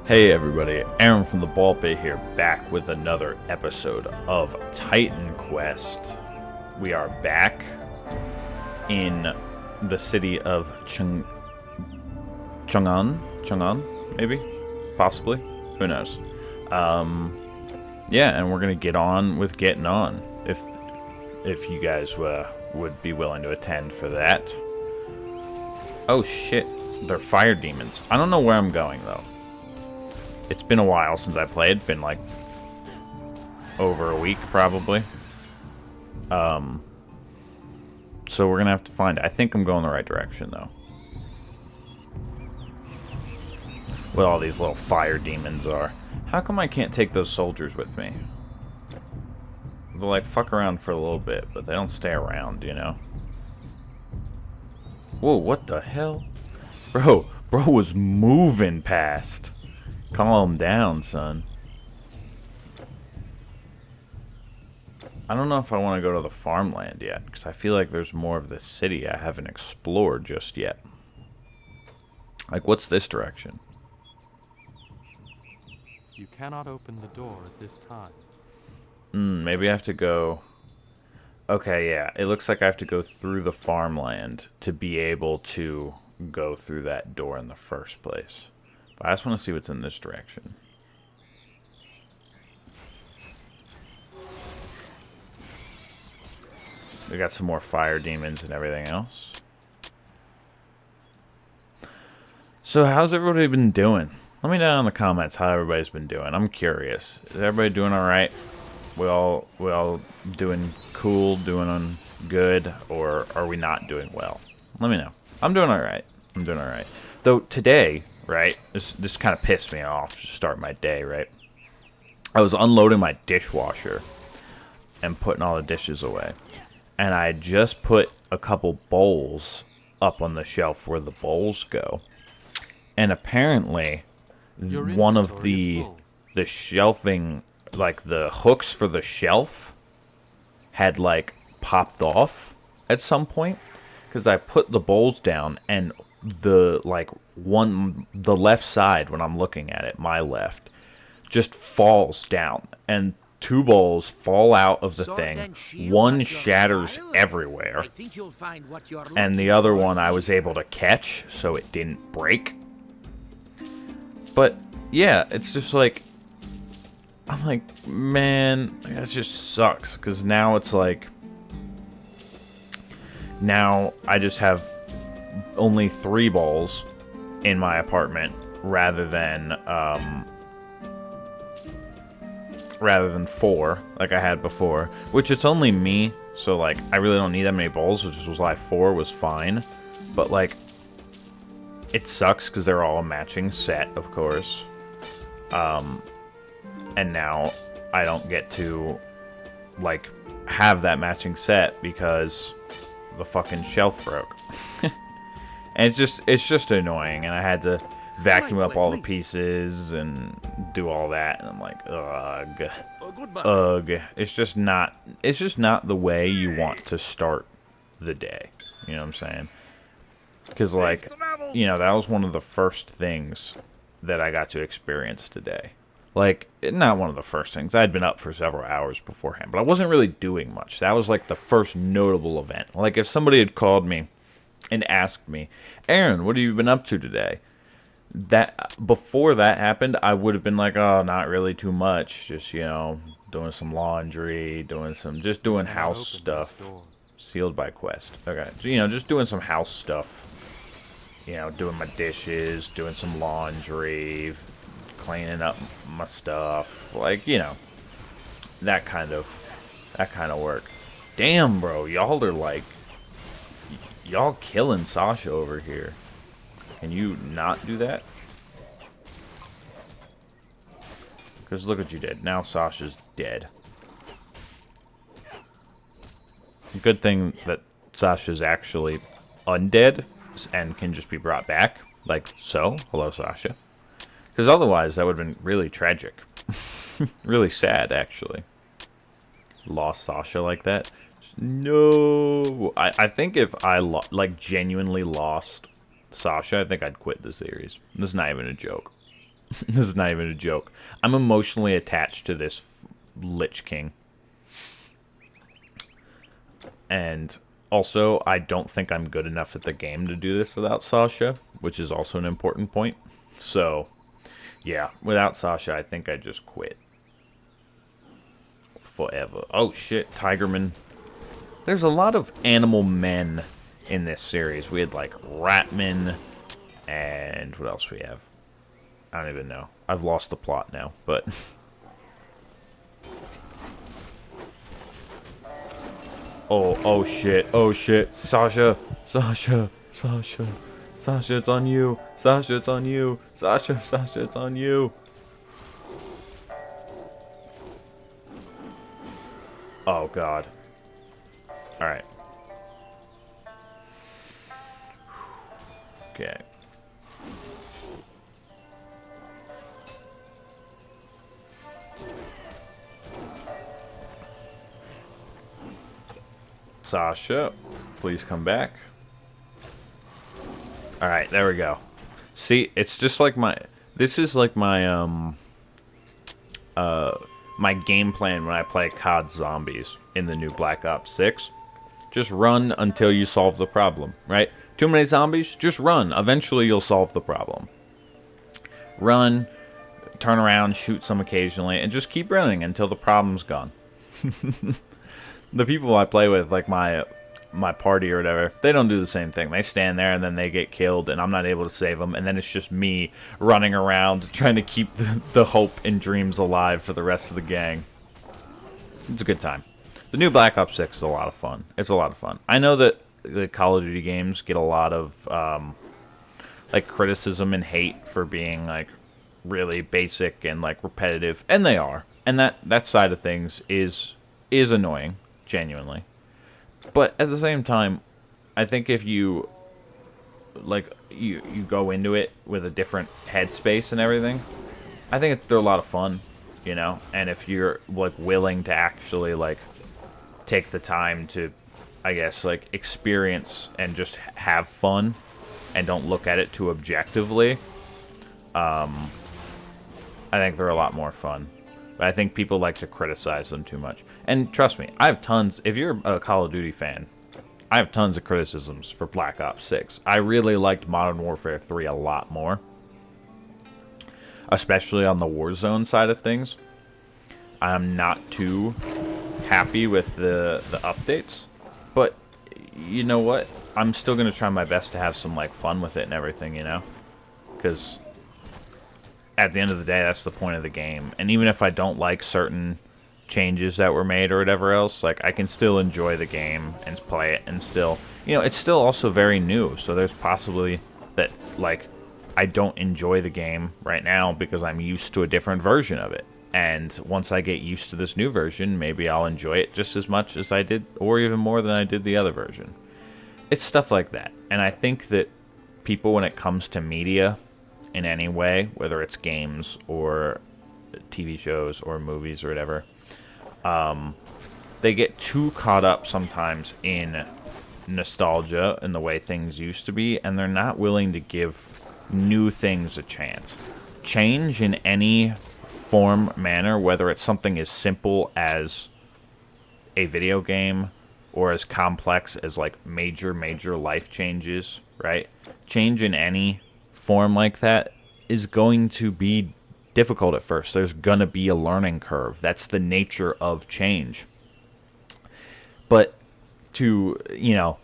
Hey everybody, Aaron from the Ballpit here, back with another episode of Titan Quest. We are back in the city of Chang'an, maybe? Possibly? Who knows? Yeah, and we're gonna get on with getting on, if you guys would be willing to attend for that. Oh shit, they're fire demons. I don't know where I'm going though. It's been a while since I played. Been like over a week, probably. So we're gonna have to find it. I think I'm going the right direction, though. What all these little fire demons are. How come I can't take those soldiers with me? They'll like fuck around for a little bit, but they don't stay around, you know? Whoa, what the hell? Bro was moving past. Calm down, son. I don't know if I want to go to the farmland yet, because I feel like there's more of the city I haven't explored just yet. Like, what's this direction? You cannot open the door at this time. Maybe I have to go... Okay, yeah. It looks like I have to go through the farmland to be able to go through that door in the first place. But I just want to see what's in this direction. We got some more fire demons and everything else. So how's everybody been doing? Let me know in the comments how everybody's been doing. I'm curious. Is everybody doing alright? We all doing cool, doing good, or are we not doing well? Let me know. I'm doing alright. I'm doing alright. Though today, right, this kind of pissed me off to start my day, right? I was unloading my dishwasher and putting all the dishes away. And I just put a couple bowls up on the shelf where the bowls go. And apparently, one of the shelving, like the hooks for the shelf, had like popped off at some point. Because I put the bowls down and the left side when I'm looking at it, my left, just falls down. And two bowls fall out of the thing. One shatters everywhere. And the other one I was able to catch, so it didn't break. But, yeah, it's just like... I'm like, man, that just sucks. Because now it's like... Now I just have only 3 bowls in my apartment rather than 4 like I had before, which it's only me, so like I really don't need that many bowls, which was why 4 was fine. But like it sucks because they're all a matching set, of course, and now I don't get to like have that matching set because the fucking shelf broke. And it's just annoying, and I had to vacuum up all the pieces and do all that, and I'm like, ugh. It's just not the way you want to start the day. You know what I'm saying? Because like, you know, that was one of the first things that I got to experience today. Like, not one of the first things. I had been up for several hours beforehand, but I wasn't really doing much. That was like the first notable event. Like, if somebody had called me and asked me, Aaron, what have you been up to today? That before that happened, I would have been like, oh, not really too much. Just, you know, doing some laundry, just doing house stuff. Sealed by quest. Okay, so, you know, just doing some house stuff. You know, doing my dishes, doing some laundry, cleaning up my stuff, like, you know, that kind of work. Damn, bro, y'all are like, y'all killing Sasha over here. Can you not do that? Because look what you did. Now Sasha's dead. Good thing that Sasha's actually undead and can just be brought back, like so. Hello, Sasha. Because otherwise, that would have been really tragic. Really sad, actually. Lost Sasha like that. No. I think if I, like, genuinely lost Sasha, I think I'd quit the series. This is not even a joke. This is not even a joke. I'm emotionally attached to this Lich King. And also, I don't think I'm good enough at the game to do this without Sasha, which is also an important point. So, yeah, without Sasha, I think I just quit. Forever. Oh, shit, Tigerman. There's a lot of animal men in this series. We had, like, Ratman, and what else we have? I don't even know. I've lost the plot now, but... Oh shit, oh shit. Sasha, Sasha, Sasha, Sasha, it's on you. Sasha, it's on you. Sasha, Sasha, it's on you. Oh god. Alright. Okay. Sasha, please come back. Alright, there we go. See, it's just like my... This is like my, my game plan when I play COD Zombies in the new Black Ops 6. Just run until you solve the problem, right? Too many zombies? Just run. Eventually you'll solve the problem. Run, turn around, shoot some occasionally, and just keep running until the problem's gone. The people I play with, like my party or whatever, they don't do the same thing. They stand there and then they get killed and I'm not able to save them, and then it's just me running around trying to keep the hope and dreams alive for the rest of the gang. It's a good time. The new Black Ops 6 is a lot of fun. It's a lot of fun. I know that the Call of Duty games get a lot of like criticism and hate for being like really basic and like repetitive, and they are. And that side of things is annoying. Genuinely. But at the same time, I think if you like you go into it with a different headspace and everything, I think they're a lot of fun, you know. And if you're like willing to actually like take the time to, I guess, like experience and just have fun and don't look at it too objectively, I think they're a lot more fun. But I think people like to criticize them too much. And trust me, I have tons... If you're a Call of Duty fan, I have tons of criticisms for Black Ops 6. I really liked Modern Warfare 3 a lot more. Especially on the Warzone side of things. I'm not too happy with the updates. But, you know what? I'm still going to try my best to have some like fun with it and everything, you know? Because... at the end of the day, that's the point of the game. And even if I don't like certain changes that were made or whatever else, like, I can still enjoy the game and play it and still... You know, it's still also very new, so there's possibly that, like, I don't enjoy the game right now because I'm used to a different version of it. And once I get used to this new version, maybe I'll enjoy it just as much as I did, or even more than I did the other version. It's stuff like that. And I think that people, when it comes to media... in any way, whether it's games or TV shows or movies or whatever, they get too caught up sometimes in nostalgia and the way things used to be, and they're not willing to give new things a chance. Change in any form, manner, whether it's something as simple as a video game or as complex as like major life changes, right? Change in any form like that is going to be difficult at first. There's gonna be a learning curve. That's the nature of change. But to, you know,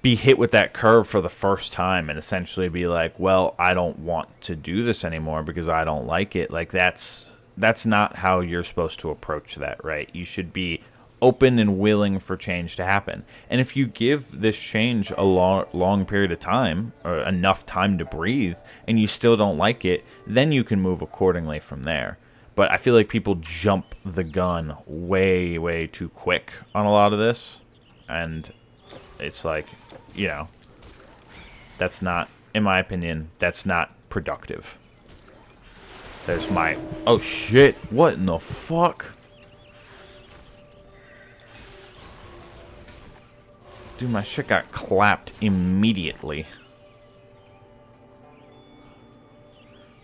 be hit with that curve for the first time and essentially be like, well, I don't want to do this anymore because I don't like it, like that's not how you're supposed to approach that, right? You should be open and willing for change to happen. And if you give this change a long period of time, or enough time to breathe, and you still don't like it, then you can move accordingly from there. But I feel like people jump the gun way too quick on a lot of this. And it's like, you know, that's not, in my opinion, that's not productive. There's my... Oh shit, what in the fuck? Dude, my shit got clapped immediately.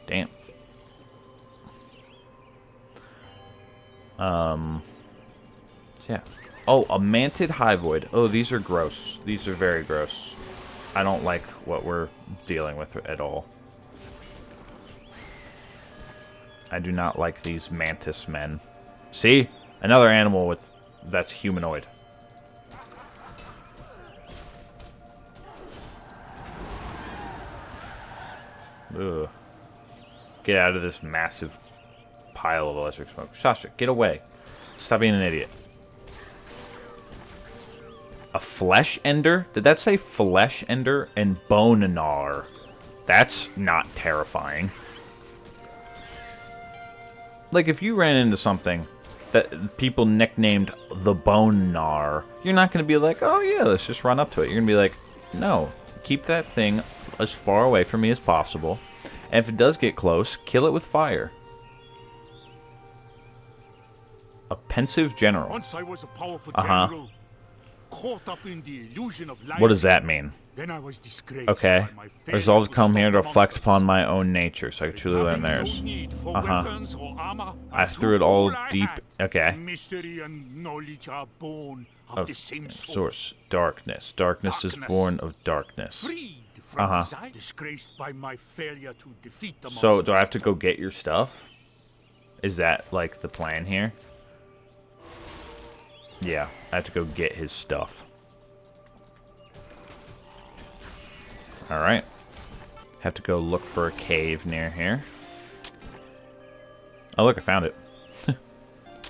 Damn. So yeah. Oh, a mantid hivoid. Oh, these are gross. These are very gross. I don't like what we're dealing with at all. I do not like these mantis men. See? Another animal that's humanoid. Ugh. Get out of this massive pile of electric smoke. Sasha, get away. Stop being an idiot. A flesh ender? Did that say flesh ender? And bone gnawer. That's not terrifying. Like, if you ran into something that people nicknamed the bone gnawer, you're not going to be like, oh yeah, let's just run up to it. You're going to be like, no, keep that thing as far away from me as possible. And if it does get close, kill it with fire. A pensive general. Once I was a powerful general, caught up in the illusion of life. What does that mean? Then I was disgraced. Okay. Resolved to come here to reflect upon my own nature, so I truly learn theirs. I threw it all deep. Okay. Mystery and knowledge are born of the same source. Darkness. Darkness is born of darkness. Freed from desire, disgraced by my failure to defeat the So, do I have to go get your stuff? Is that, like, the plan here? Yeah, I have to go get his stuff. Alright. Have to go look for a cave near here. Oh, look, I found it.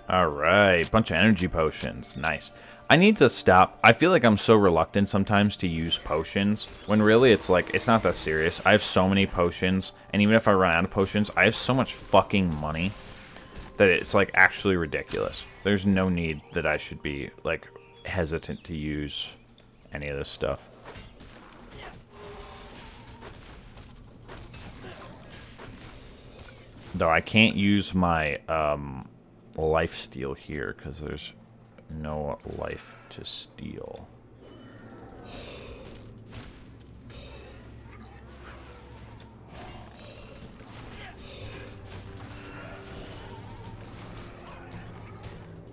Alright, bunch of energy potions. Nice. I need to stop. I feel like I'm so reluctant sometimes to use potions, when really it's like, it's not that serious. I have so many potions, and even if I run out of potions, I have so much fucking money that it's like actually ridiculous. There's no need that I should be like hesitant to use any of this stuff. Though I can't use my life steal here because there's no life to steal.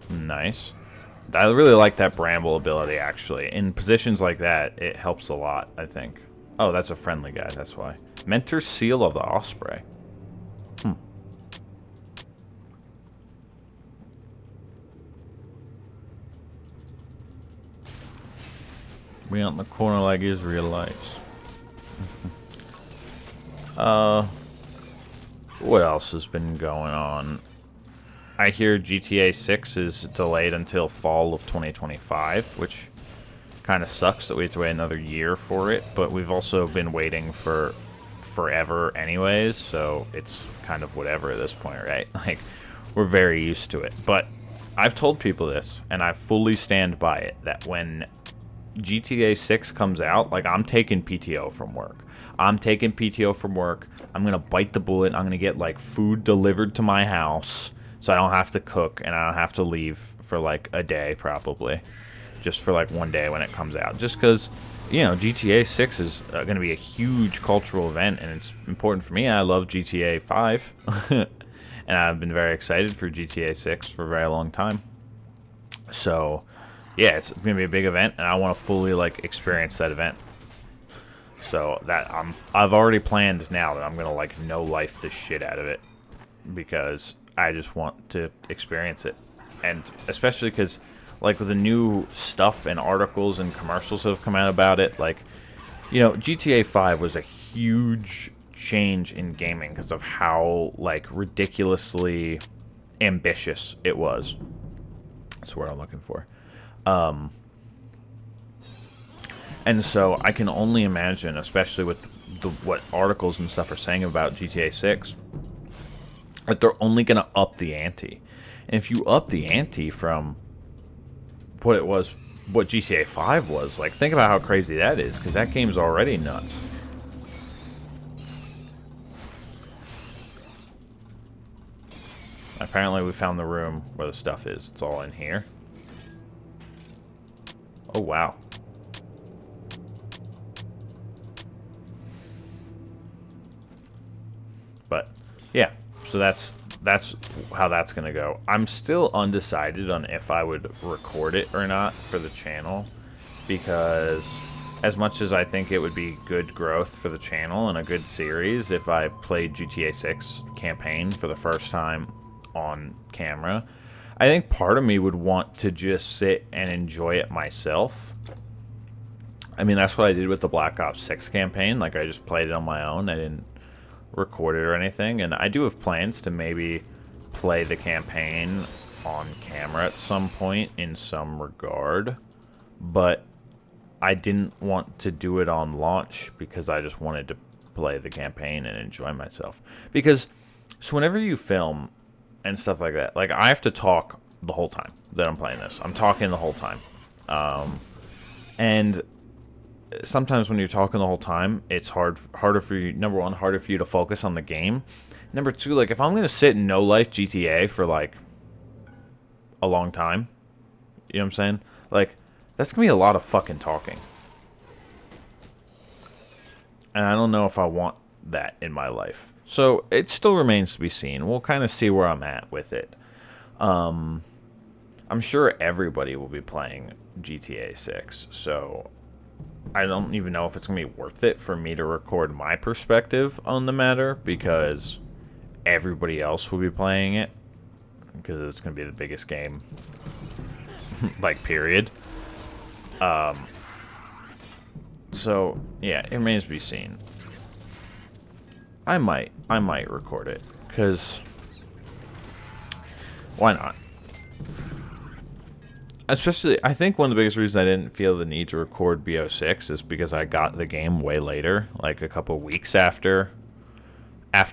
Nice. I really like that bramble ability, actually. In positions like that, it helps a lot, I think. Oh, that's a friendly guy, that's why. Mentor Seal of the Osprey. We out in the corner like Israelites. What else has been going on? I hear GTA 6 is delayed until fall of 2025, which kind of sucks that we have to wait another year for it, but we've also been waiting for forever anyways, so it's kind of whatever at this point, right? Like, we're very used to it. But I've told people this, and I fully stand by it, that when GTA 6 comes out, like, I'm taking PTO from work. I'm taking PTO from work. I'm going to bite the bullet. I'm going to get, like, food delivered to my house so I don't have to cook and I don't have to leave for, like, a day, probably. Just for, like, one day when it comes out. Just because, you know, GTA 6 is going to be a huge cultural event, and it's important for me. I love GTA 5. And I've been very excited for GTA 6 for a very long time. So, yeah, it's going to be a big event, and I want to fully, like, experience that event. So, that I've already planned now that I'm going to, like, no-life the shit out of it. Because I just want to experience it. And especially because, like, with the new stuff and articles and commercials that have come out about it, like, you know, GTA 5 was a huge change in gaming because of how, like, ridiculously ambitious it was. That's what I'm looking for. And so I can only imagine, especially with what articles and stuff are saying about GTA 6, that they're only going to up the ante. And if you up the ante from what GTA 5 was, like, think about how crazy that is, because that game's already nuts. Apparently we found the room where the stuff is. It's all in here. Oh, wow. But, yeah. So that's that's how that's gonna go. I'm still undecided on if I would record it or not for the channel, because as much as I think it would be good growth for the channel and a good series if I played GTA 6 campaign for the first time on camera, I think part of me would want to just sit and enjoy it myself. I mean, that's what I did with the Black Ops 6 campaign. Like, I just played it on my own. I didn't record it or anything. And I do have plans to maybe play the campaign on camera at some point in some regard. But I didn't want to do it on launch because I just wanted to play the campaign and enjoy myself. Because, so whenever you film and stuff like that, like, I have to talk the whole time that I'm playing this. I'm talking the whole time. And sometimes when you're talking the whole time, it's harder for you, number one, harder for you to focus on the game. Number two, like, if I'm going to sit in no-life GTA for, like, a long time, you know what I'm saying? Like, that's going to be a lot of fucking talking. And I don't know if I want that in my life. So, it still remains to be seen. We'll kind of see where I'm at with it. I'm sure everybody will be playing GTA 6, so I don't even know if it's going to be worth it for me to record my perspective on the matter, because everybody else will be playing it, because it's going to be the biggest game, like, period. So, yeah, it remains to be seen. I might record it, because why not? Especially, I think one of the biggest reasons I didn't feel the need to record BO6 is because I got the game way later, like a couple weeks after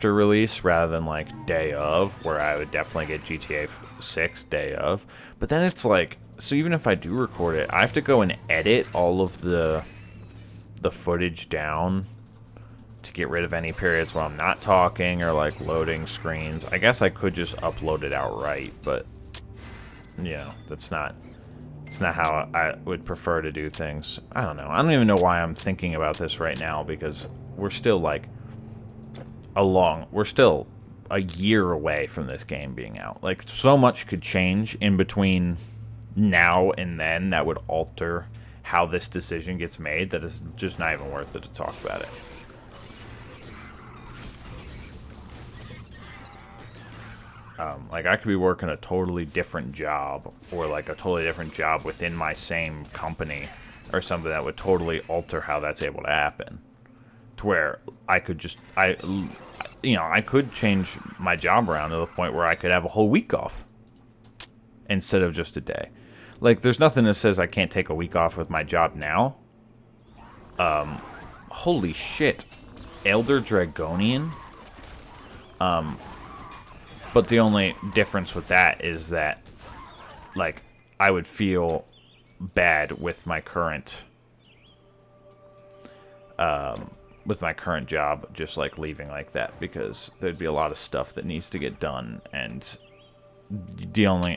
release, rather than like day of, where I would definitely get GTA 6 day of. But then it's like, so even if I do record it, I have to go and edit all of the footage down to get rid of any periods where I'm not talking or like loading screens. I guess I could just upload it outright, but you know, it's not how I would prefer to do things. I don't know. I don't even know why I'm thinking about this right now, because we're still like we're still a year away from this game being out. Like, so much could change in between now and then that would alter how this decision gets made, that is just not even worth it to talk about it. Like, I could be working a totally different job, or like a totally different job within my same company, or something that would totally alter how that's able to happen. To where I could just, I could change my job around to the point where I could have a whole week off instead of just a day. Like, there's nothing that says I can't take a week off with my job now. Holy shit. Elder Dragonian? But the only difference with that is that, like, I would feel bad with my current, job, just, like, leaving like that, because there'd be a lot of stuff that needs to get done, and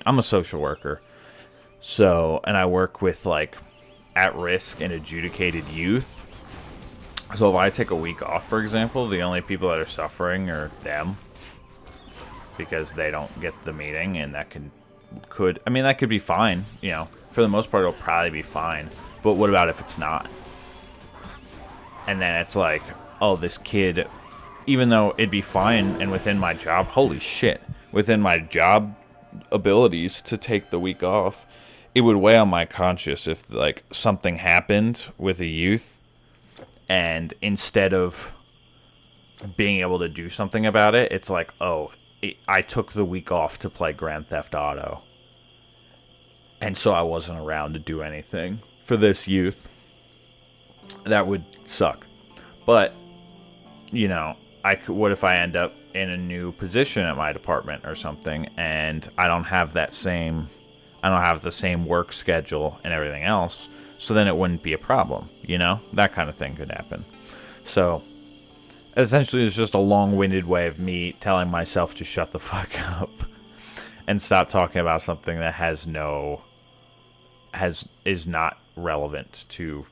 I'm a social worker, so, and I work with, like, at-risk and adjudicated youth, so if I take a week off, for example, the only people that are suffering are them, because they don't get the meeting, and that could be fine, you know. For the most part, it'll probably be fine. But what about if it's not? And then it's like, oh, this kid, even though it'd be fine and within my job, holy shit, within my job abilities to take the week off, it would weigh on my conscience if, like, something happened with a youth, and instead of being able to do something about it, it's like, oh, I took the week off to play Grand Theft Auto, and so I wasn't around to do anything for this youth. That would suck. But, you know, what if I end up in a new position at my department or something, and I don't have the same work schedule and everything else, so then it wouldn't be a problem, you know? That kind of thing could happen. So, essentially, it's just a long-winded way of me telling myself to shut the fuck up and stop talking about something that is not relevant to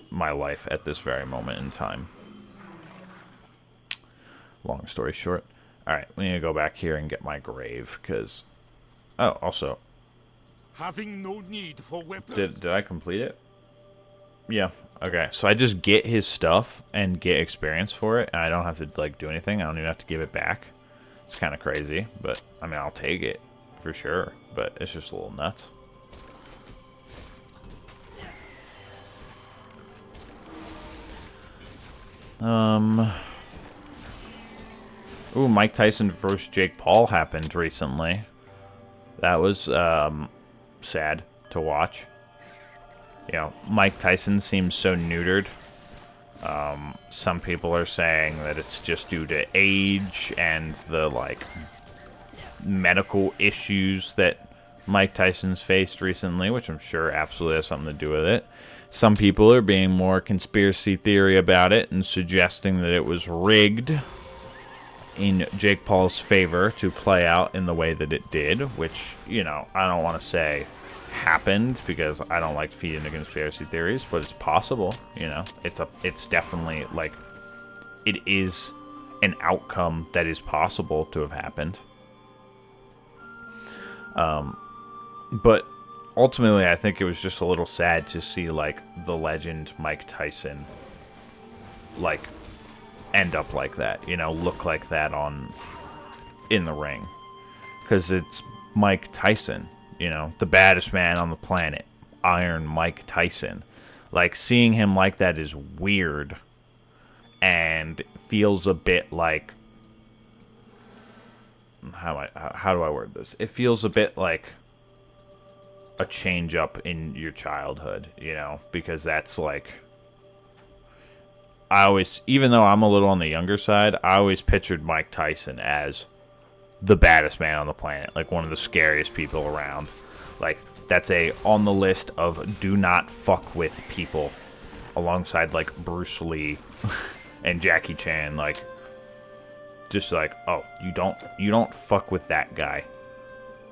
my life at this very moment in time. Long story short. Alright, we need to go back here and get my grave, because... Oh, also... Having no need for weapons. Did I complete it? Yeah. Okay, so I just get his stuff and get experience for it, and I don't have to, like, do anything. I don't even have to give it back. It's kind of crazy, but, I mean, I'll take it, for sure. But it's just a little nuts. Ooh, Mike Tyson versus Jake Paul happened recently. That was, sad to watch. You know, Mike Tyson seems so neutered. Some people are saying that it's just due to age and the, like, medical issues that Mike Tyson's faced recently, which I'm sure absolutely has something to do with it. Some people are being more conspiracy theory about it and suggesting that it was rigged in Jake Paul's favor to play out in the way that it did, which, you know, I don't want to say happened because I don't like to feed into conspiracy theories, but it's possible, you know. It's definitely, like, it is an outcome that is possible to have happened. But ultimately, I think it was just a little sad to see, like, the legend Mike Tyson, like, end up like that, you know, look like that in the ring. Because it's Mike Tyson, you know, the baddest man on the planet, Iron Mike Tyson. Like, seeing him like that is weird and feels a bit like, how do I word this? It feels a bit like a change up in your childhood, you know, because that's like, I always, even though I'm a little on the younger side, I always pictured Mike Tyson as the baddest man on the planet, like one of the scariest people around. Like, that's on the list of do not fuck with people, alongside like Bruce Lee and Jackie Chan. Like, just like, oh, you don't fuck with that guy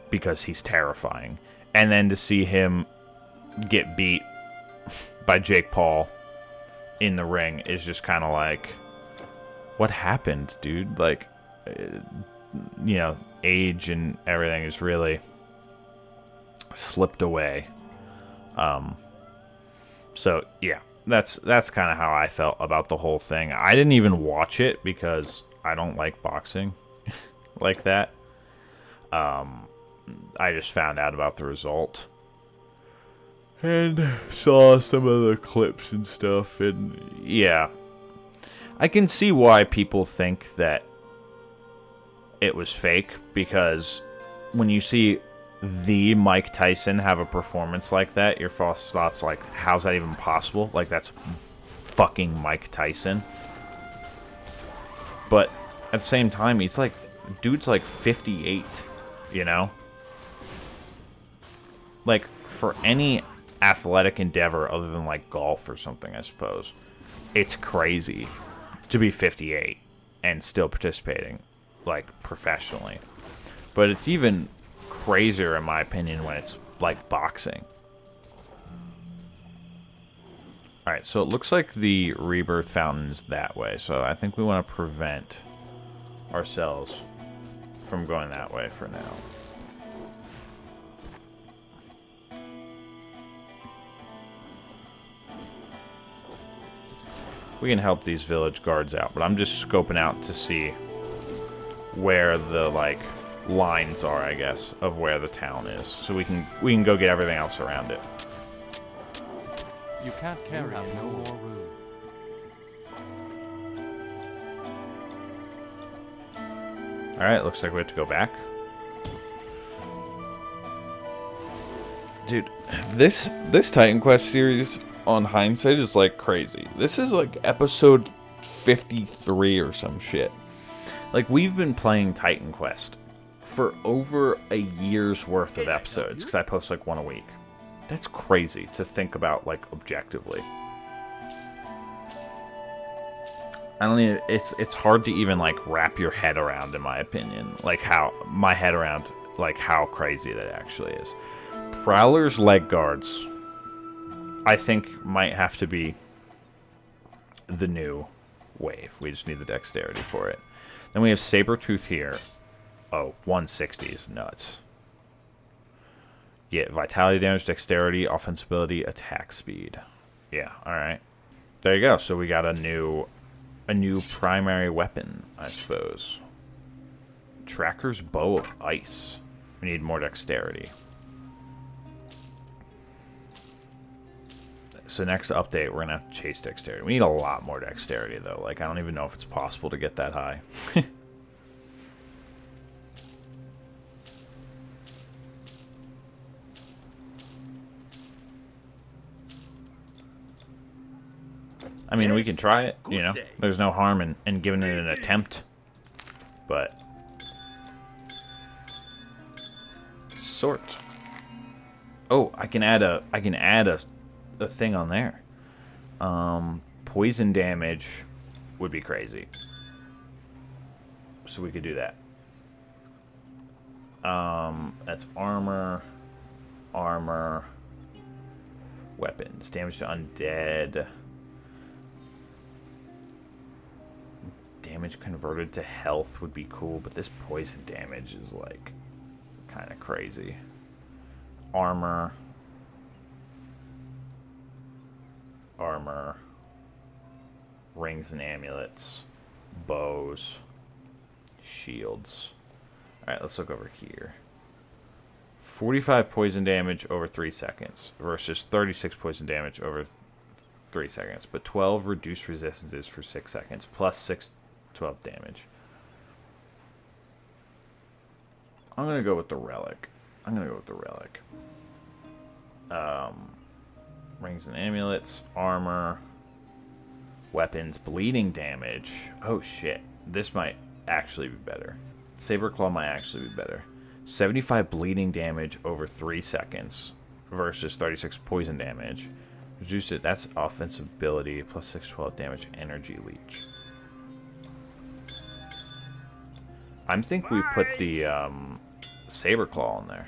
because he's terrifying. And then to see him get beat by Jake Paul in the ring is just kind of like, what happened, dude? Like, you know, age and everything is really slipped away. So yeah, that's kind of how I felt about the whole thing. I didn't even watch it because I don't like boxing like that. I just found out about the result and saw some of the clips and stuff, and yeah, I can see why people think that it was fake, because when you see the Mike Tyson have a performance like that, your first thought's like, how's that even possible? Like, that's fucking Mike Tyson. But at the same time, he's like, dude's like 58, you know? Like, for any athletic endeavor other than like golf or something, I suppose, it's crazy to be 58 and still participating, like, professionally. But it's even crazier, in my opinion, when it's like boxing. Alright, so it looks like the rebirth fountain is that way, so I think we want to prevent ourselves from going that way for now. We can help these village guards out, but I'm just scoping out to see where the, like, lines are, I guess, of where the town is, so we can go get everything else around it. You can't carry no more room. Alright, looks like we have to go back. Dude, this Titan Quest series, on hindsight, is like crazy. This is like episode 53 or some shit. Like, we've been playing Titan Quest for over a year's worth of episodes, because I post like one a week. That's crazy to think about, like, objectively. I don't even, it's hard to even, like, wrap your head around, in my opinion, like, how crazy that actually is. Prowler's leg guards, I think, might have to be the new wave. We just need the dexterity for it. Then we have Sabretooth here. Oh, 160 is nuts. Yeah, vitality damage, dexterity, offense ability, attack speed. Yeah, alright. There you go. So we got a new primary weapon, I suppose. Tracker's Bow of Ice. We need more dexterity. So next update, we're going to have to chase dexterity. We need a lot more dexterity, though. Like, I don't even know if it's possible to get that high. I mean, we can try it, you know. There's no harm in giving it an attempt. But... Sort. Oh, I can add a thing on there. Poison damage would be crazy. So we could do that. That's armor, weapons, damage to undead, damage converted to health would be cool, but this poison damage is like kind of crazy. Armor, rings and amulets, bows, shields. Alright, let's look over here. 45 poison damage over 3 seconds versus 36 poison damage over 3 seconds, but 12 reduced resistances for 6 seconds, plus 12 damage. I'm going to go with the relic. Rings and amulets, armor, weapons, bleeding damage. Oh shit, this might actually be better. Saberclaw might actually be better. 75 bleeding damage over 3 seconds versus 36 poison damage. Reduce it. That's offensive ability plus 612 damage. Energy leech. I think we put the Saberclaw in there.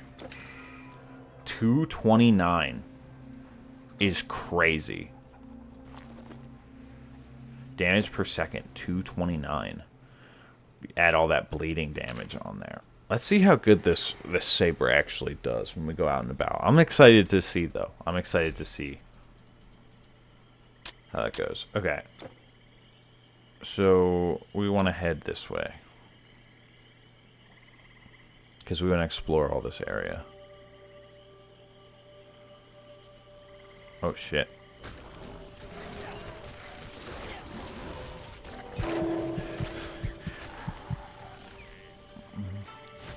229 is crazy. Damage per second, 229. Add all that bleeding damage on there. Let's see how good this saber actually does when we go out and about. I'm excited to see, though. I'm excited to see how that goes. Okay. So, we want to head this way. Because we want to explore all this area. Oh, shit.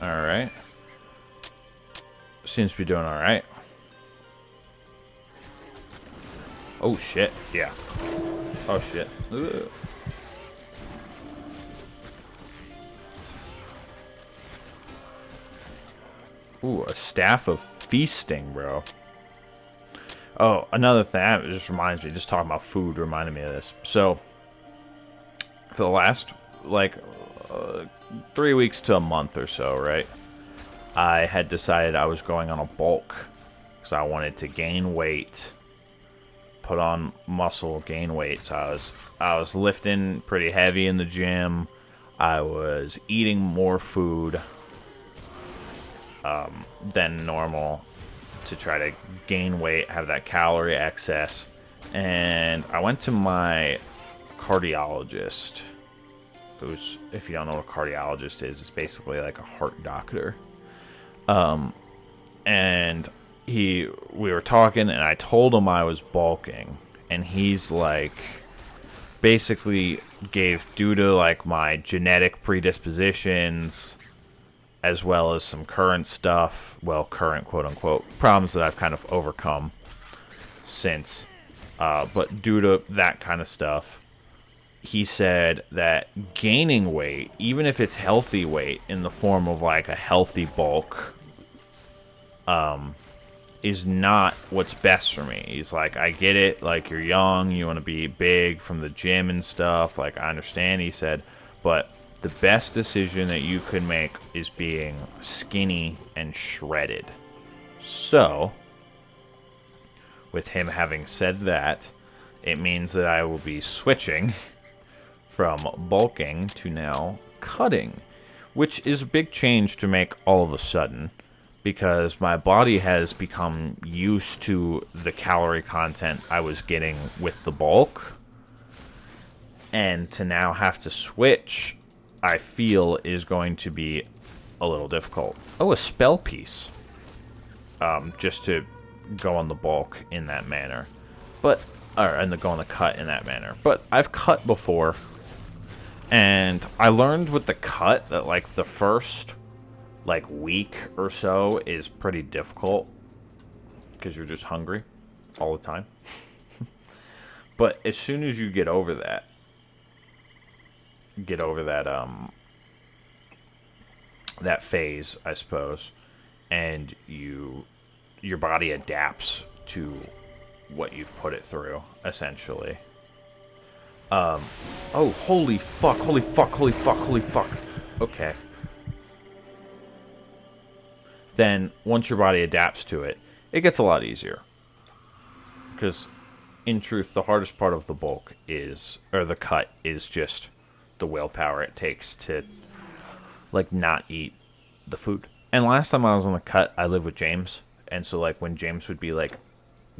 Alright. Seems to be doing alright. Oh, shit. Yeah. Oh, shit. Ugh. Ooh, a staff of feasting, bro. Oh, another thing. That just reminds me. Just talking about food reminded me of this. So, for the last, like, 3 weeks to a month or so, right? I had decided I was going on a bulk because I wanted to gain weight, put on muscle, gain weight. So I was lifting pretty heavy in the gym. I was eating more food than normal to try to gain weight, have that calorie excess. And I went to my cardiologist, who's, if you don't know what a cardiologist is, it's basically like a heart doctor. And we were talking, and I told him I was bulking, and he's like, basically gave, due to like my genetic predispositions, as well as some current stuff, well, current quote-unquote problems that I've kind of overcome since, but due to that kind of stuff, he said that gaining weight, even if it's healthy weight in the form of like a healthy bulk, is not what's best for me. He's like, I get it, like, you're young, you want to be big from the gym and stuff, like, I understand, he said, but the best decision that you could make is being skinny and shredded. So, with him having said that, it means that I will be switching from bulking to now cutting, which is a big change to make all of a sudden, because my body has become used to the calorie content I was getting with the bulk, and to now have to switch, I feel, is going to be a little difficult. Oh, a spell piece. Just to go on the bulk in that manner. But, and go on the cut in that manner. But I've cut before, and I learned with the cut that, like, the first, like, week or so is pretty difficult, because you're just hungry all the time. But as soon as you get over that, that phase, I suppose, and your body adapts to what you've put it through, essentially. Oh, holy fuck, holy fuck, holy fuck, holy fuck. Okay. Then, once your body adapts to it, it gets a lot easier. Because, in truth, the hardest part of the bulk is, or the cut, is just the willpower it takes to, like, not eat the food. And last time I was on the cut, I lived with James. And so, like, when James would be, like,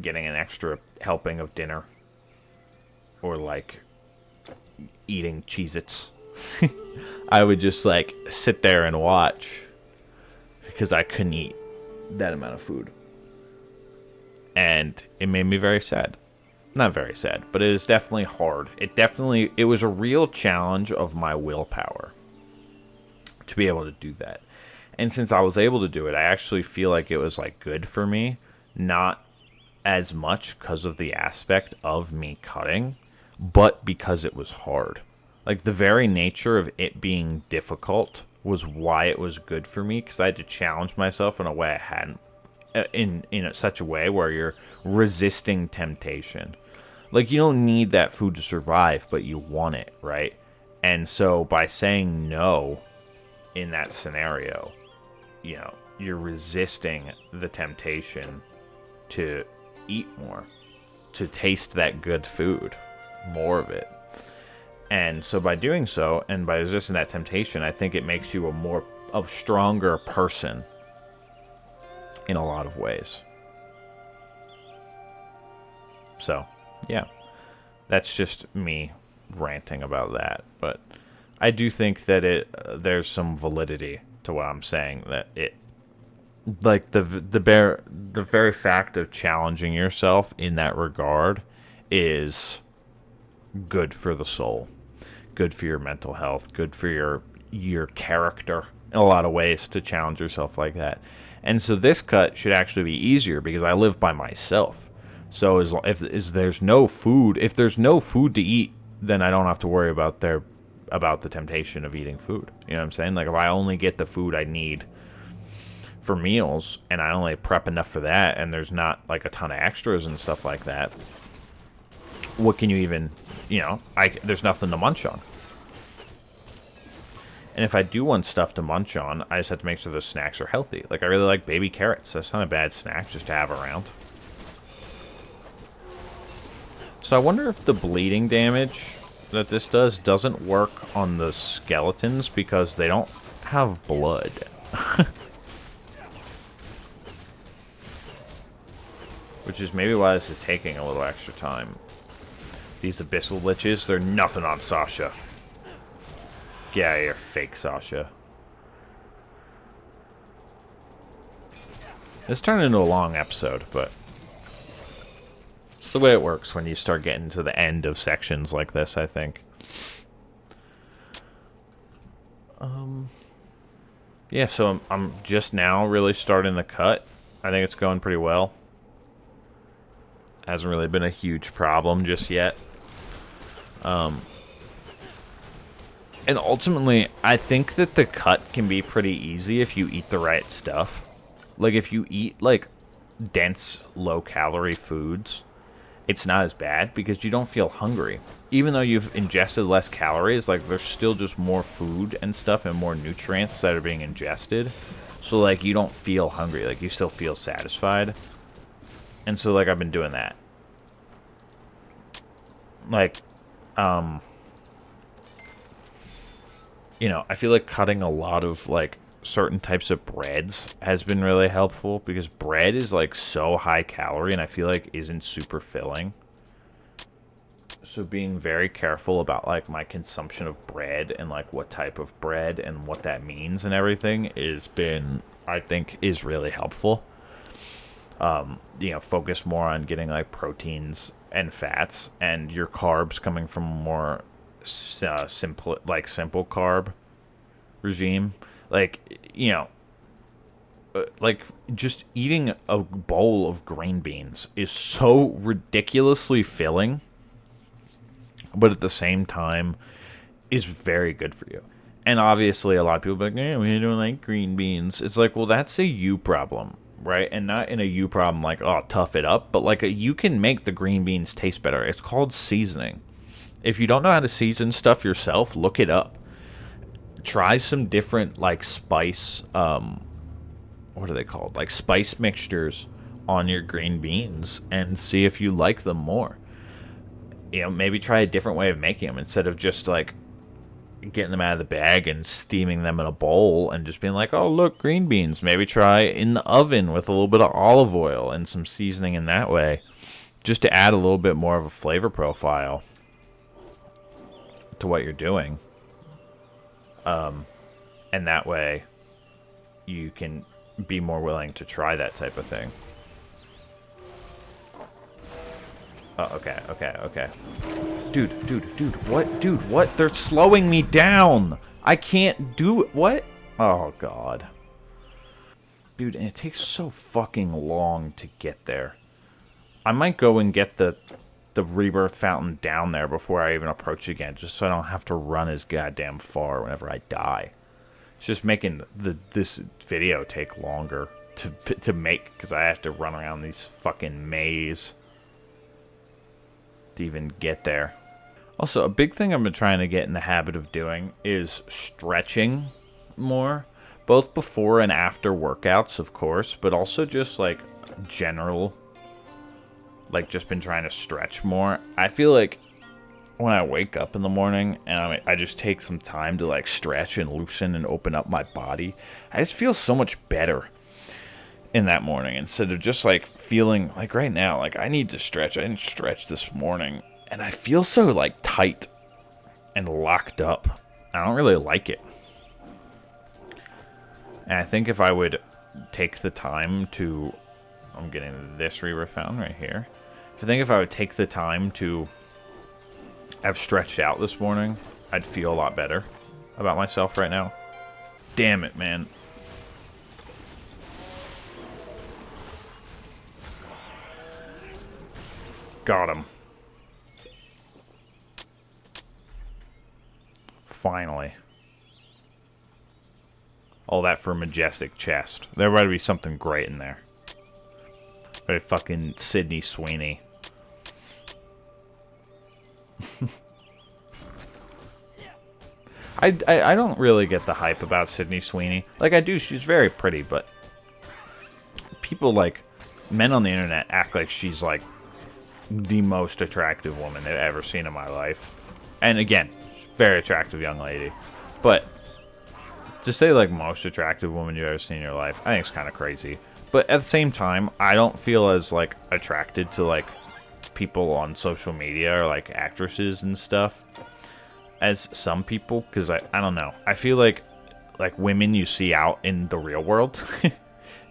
getting an extra helping of dinner, or, like, eating Cheez-Its, I would just, like, sit there and watch, because I couldn't eat that amount of food. And it made me very sad. Not very sad, but it is definitely hard. It was a real challenge of my willpower to be able to do that. And since I was able to do it, I actually feel like it was, like, good for me. Not as much because of the aspect of me cutting, but because it was hard. Like, the very nature of it being difficult was why it was good for me, because I had to challenge myself in a way I hadn't, in such a way where you're resisting temptation. Like, you don't need that food to survive, but you want it, right? And so by saying no in that scenario, you know, you're resisting the temptation to eat more, to taste that good food, more of it. And so by doing so, and by resisting that temptation, I think it makes you a stronger person in a lot of ways. So, yeah. That's just me ranting about that. But I do think that there's some validity to what I'm saying, that it, like, the very fact of challenging yourself in that regard is good for the soul, good for your mental health, good for your character in a lot of ways to challenge yourself like that. And so this cut should actually be easier because I live by myself. So if there's no food to eat, then I don't have to worry about the temptation of eating food. You know what I'm saying? Like, if I only get the food I need for meals, and I only prep enough for that, and there's not, like, a ton of extras and stuff like that, what can you even, there's nothing to munch on. And if I do want stuff to munch on, I just have to make sure those snacks are healthy. Like, I really like baby carrots. That's not a bad snack just to have around. So I wonder if the bleeding damage that this doesn't work on the skeletons because they don't have blood. Which is maybe why this is taking a little extra time. These abyssal liches, they're nothing on Sasha. Get out of here, fake Sasha. This turned into a long episode, but it's the way it works when you start getting to the end of sections like this, I think. Yeah, so I'm just now really starting the cut. I think it's going pretty well. Hasn't really been a huge problem just yet. And ultimately, I think that the cut can be pretty easy if you eat the right stuff. Like, if you eat, like, dense, low-calorie foods, it's not as bad because you don't feel hungry. Even though you've ingested less calories, like, there's still just more food and stuff and more nutrients that are being ingested. So, like, you don't feel hungry. Like, you still feel satisfied. And so, like, I've been doing that. Like, you know, I feel like cutting a lot of like certain types of breads has been really helpful because bread is like so high calorie and I feel like isn't super filling. So being very careful about like my consumption of bread and like what type of bread and what that means and everything is been, I think, is really helpful. You know, focus more on getting like proteins and fats and your carbs coming from more simple carb regime. Like, you know, like just eating a bowl of green beans is so ridiculously filling, but at the same time is very good for you. And obviously a lot of people be like, yeah, we don't like green beans. It's like, well, that's a you problem, right? And not in a you problem like, oh, tough it up, but like you can make the green beans taste better. It's called seasoning. If you don't know how to season stuff yourself, look it up. Try some different like spice, what are they called? Like spice mixtures on your green beans and see if you like them more. You know, maybe try a different way of making them instead of just like getting them out of the bag and steaming them in a bowl and just being like, oh, look, green beans. Maybe try in the oven with a little bit of olive oil and some seasoning in that way, just to add a little bit more of a flavor profile to what you're doing. And that way you can be more willing to try that type of thing. Oh, okay. Dude, what? Dude, what? They're slowing me down. I can't do it. What? Oh, God. Dude, and it takes so fucking long to get there. I might go and get the rebirth fountain down there before I even approach again, just so I don't have to run as goddamn far whenever I die. It's just making this video take longer to make, because I have to run around these fucking maze to even get there. Also, a big thing I've been trying to get in the habit of doing is stretching more, both before and after workouts, of course, but also just like general, like just been trying to stretch more. I feel like when I wake up in the morning and I just take some time to like stretch and loosen and open up my body, I just feel so much better in that morning instead of just like feeling like right now, like I need to stretch. I didn't stretch this morning and I feel so like tight and locked up. I don't really like it. And I think if I would take the time to, I'm getting this rebirth fountain right here. I think if I would take the time to have stretched out this morning, I'd feel a lot better about myself right now. Damn it, man. Got him. Finally. All that for a majestic chest. There better be something great in there. Very fucking Sydney Sweeney. I don't really get the hype about Sydney Sweeney. Like, I do, she's very pretty, but people, like, men on the internet act like she's, like, the most attractive woman they've ever seen in my life. And again, very attractive young lady. But to say, like, most attractive woman you've ever seen in your life, I think it's kind of crazy. But at the same time, I don't feel as, like, attracted to, like, people on social media or, like, actresses and stuff as some people, because I don't know. I feel like women you see out in the real world,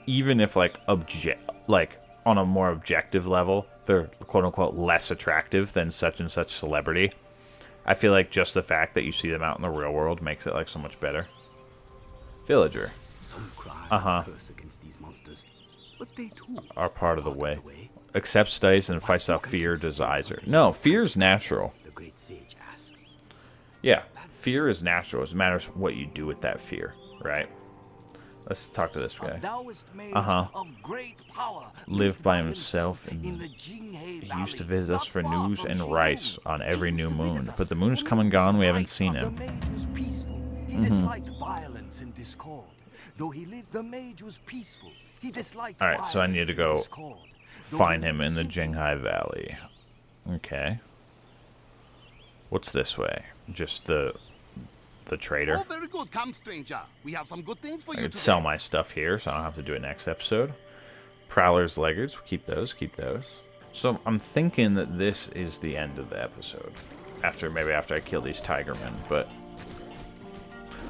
even if like on a more objective level, they're quote unquote less attractive than such and such celebrity. I feel like just the fact that you see them out in the real world makes it like so much better. Villager. Some cry curse against these monsters, but they too are part of the way. Accepts, studies, and fights out fear, desires. No, fear is natural. The great sage asks. Yeah, fear is natural. It matters what you do with that fear, right? Let's talk to this guy. Lived by himself, and he used to visit us for news and rice on every new moon. But the moon's come and gone, we haven't seen him. He disliked violence and discord. Though he lived, the mage was peaceful. He disliked Alright, so I need to go find him in the Jinghai Valley. Okay. What's this way? Just the the trader. Oh, very good. Come, stranger. We have some good things for I you could today. sell my stuff here, so I don't have to do it next episode. Prowler's Leggards, keep those, keep those. So I'm thinking that this is the end of the episode. Maybe after I kill these Tigermen, but...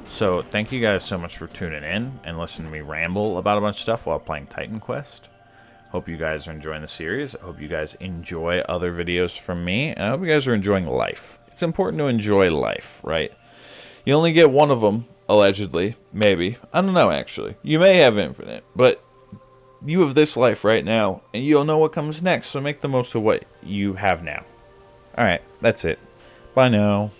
So, thank you guys so much for tuning in and listening to me ramble about a bunch of stuff while playing Titan Quest. Hope you guys are enjoying the series. I hope you guys enjoy other videos from me. And I hope you guys are enjoying life. It's important to enjoy life, right? You only get one of them, allegedly. Maybe. I don't know, actually. You may have infinite, but you have this life right now, and you don't know what comes next, so make the most of what you have now. Alright, that's it. Bye now.